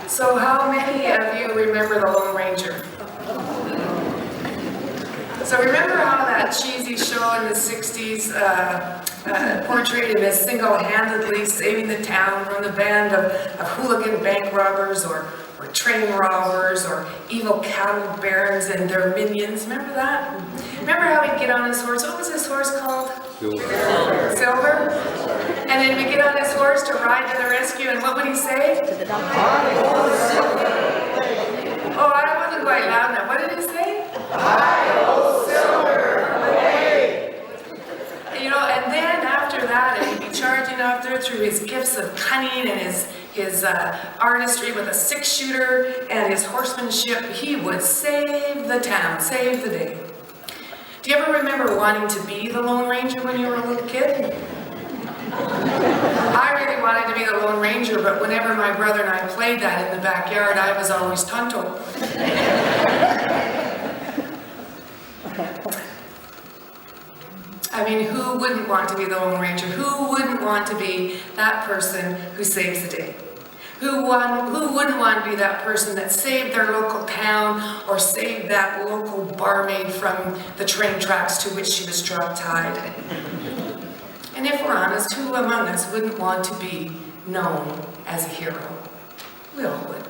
So how many of you remember the Lone Ranger? So remember how that cheesy show in the 60s portrayed him as single-handedly saving the town from the band of hooligan bank robbers or train robbers or evil cattle barons and their minions? Remember that? Remember how he'd get on his horse? What was his horse called? Silver. And then he'd get on his horse to ride to the rescue, and what would he say? Oh, I wasn't quite loud enough. What did he say? Hi-ho, Silver, away! You know, and then after that, he'd be charging out there through his gifts of cunning and his artistry with a six-shooter and his horsemanship. He would save the town, save the day. Do you ever remember wanting to be the Lone Ranger when you were a little kid? I really wanted to be the Lone Ranger, but whenever my brother and I played that in the backyard, I was always Tonto. I mean, who wouldn't want to be the Lone Ranger? Who wouldn't want to be that person who saves the day? Who wouldn't want to be that person that saved their local town or saved that local barmaid from the train tracks to which she was drop-tied? And if we're honest, who among us wouldn't want to be known as a hero? We all would.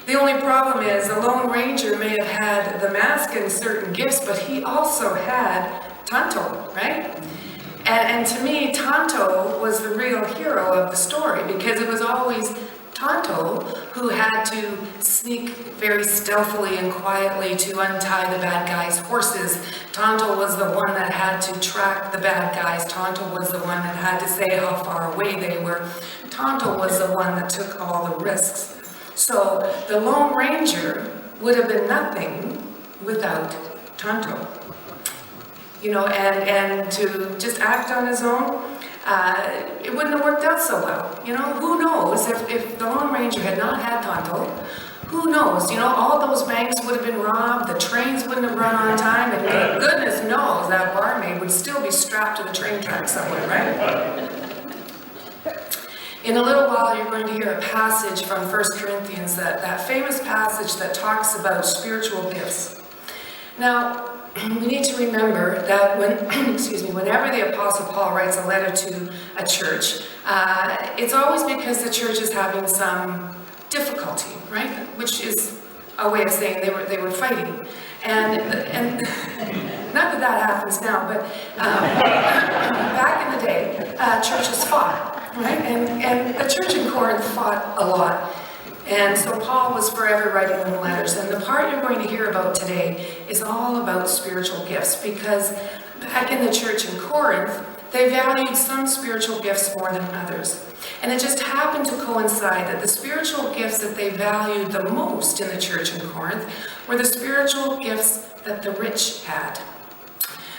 The only problem is the Lone Ranger may have had the mask and certain gifts, but he also had Tonto, right? And to me, Tonto was the real hero of the story because it was always Tonto who had to sneak very stealthily and quietly to untie the bad guys' horses. Tonto was the one that had to track the bad guys. Tonto was the one that had to say how far away they were. Tonto was the one that took all the risks. So the Lone Ranger would have been nothing without Tonto. You know, and to just act on his own, it wouldn't have worked out so well. You know, who knows if the Lone Ranger had not had Tonto, who knows, you know, all those banks would have been robbed, the trains wouldn't have run on time, and goodness knows that barmaid would still be strapped to the train track somewhere, right? In a little while, you're going to hear a passage from 1 Corinthians, that famous passage that talks about spiritual gifts. Now, we need to remember that whenever the Apostle Paul writes a letter to a church, it's always because the church is having some difficulty, right? Which is a way of saying they were fighting. And not that happens now, but back in the day, churches fought, right? And the church in Corinth fought a lot. And so Paul was forever writing them letters. And the part you're going to hear about today is all about spiritual gifts, because back in the church in Corinth, they valued some spiritual gifts more than others. And it just happened to coincide that the spiritual gifts that they valued the most in the church in Corinth were the spiritual gifts that the rich had.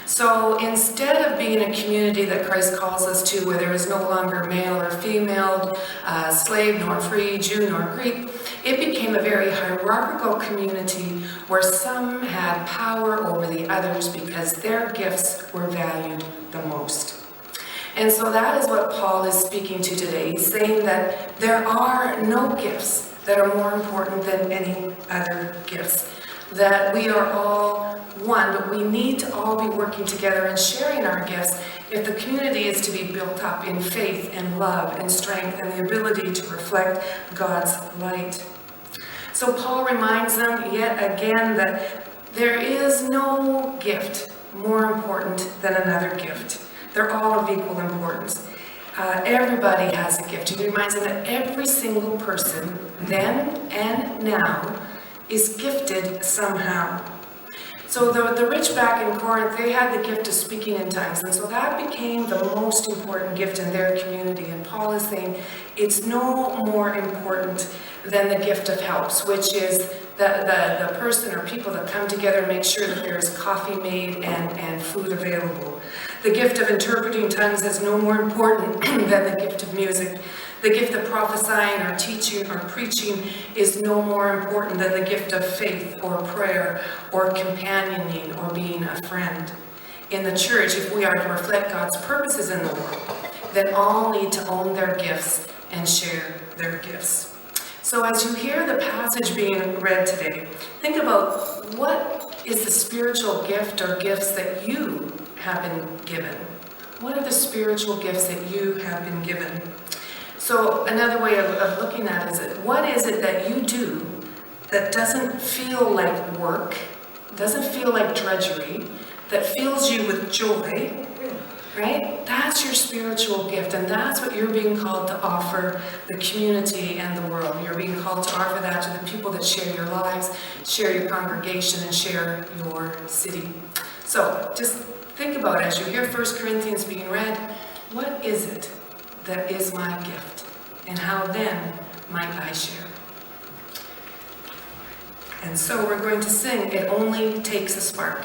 So instead of being a community that Christ calls us to, where there is no longer male or female, slave nor free, Jew nor Greek, it became a very hierarchical community where some had power over the others because their gifts were valued the most. And so that is what Paul is speaking to today. He's saying that there are no gifts that are more important than any other gifts. That we are all one, but we need to all be working together and sharing our gifts if the community is to be built up in faith and love and strength and the ability to reflect God's light. So Paul reminds them yet again that there is no gift more important than another gift. They're all of equal importance. Everybody has a gift. He reminds them that every single person, then and now, is gifted somehow. So the rich back in Corinth, they had the gift of speaking in tongues, and so that became the most important gift in their community. And Paul is saying it's no more important than the gift of helps, which is the person or people that come together and make sure that there's coffee made and food available. The gift of interpreting tongues is no more important than the gift of music. The gift of prophesying or teaching or preaching is no more important than the gift of faith or prayer or companioning or being a friend. In the church, if we are to reflect God's purposes in the world, then all need to own their gifts and share their gifts. So as you hear the passage being read today, think about what is the spiritual gift or gifts that you have been given. What are the spiritual gifts that you have been given? So another way of looking at it is, what is it that you do that doesn't feel like work, doesn't feel like drudgery, that fills you with joy, right? That's your spiritual gift, and that's what you're being called to offer the community and the world. You're being called to offer that to the people that share your lives, share your congregation, and share your city. So just think about it as you hear 1 Corinthians being read, what is it that is my gift? And how then might I share? And so we're going to sing, It Only Takes a Spark.